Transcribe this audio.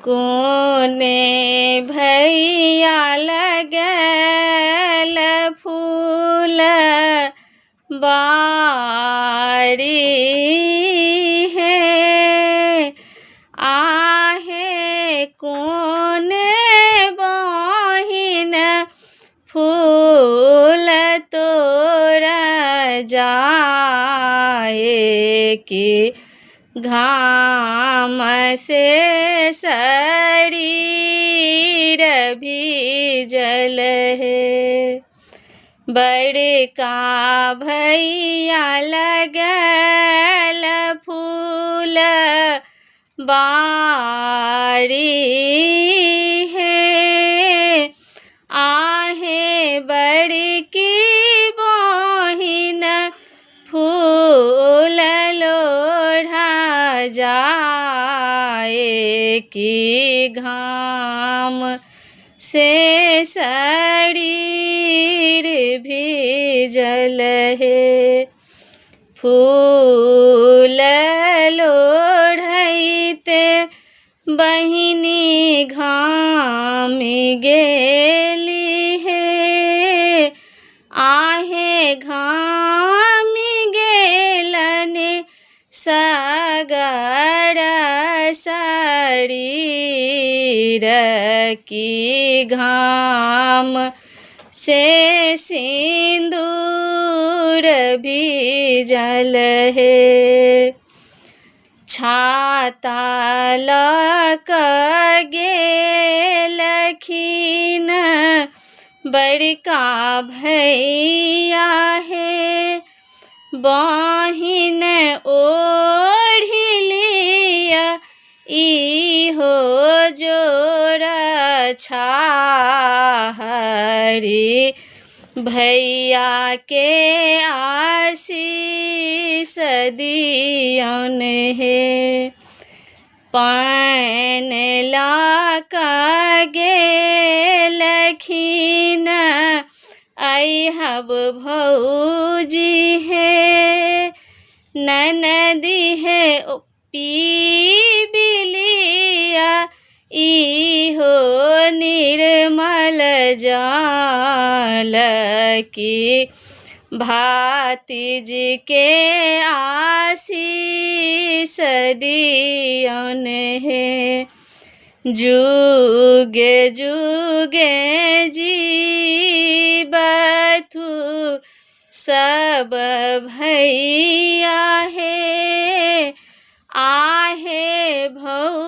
कोने भैया लगल फूल बाड़ी है। आहे कोने बहिन फूल तोड़ा जाए कि घाम से शरीर भीजल है। बड़का भैया लगल फूल बाड़ी है। आहे बड़की बहिन फूल लोढ़ा जाए कि घाम से शरीर भीजल है। फूल लोढ़ैते बहिनी घामी गेली है। आहे घामी गेलने सगड़ शरीर की घाम से सिंदूर भीजल है। छाता लक गेलखिन बड़का भैया है। बहिन ओढ़ी लिया इहो जोड़ा छाहरी। भैया के आशीष दियन है। पान लाका गेलखिन अहब भौजी है। ननदी है पी बिलिया इहो निर्मल जल की। भातीजी के आशीष दियन है। जुगे जुगे जीवथु सब भैया है। आहे भौ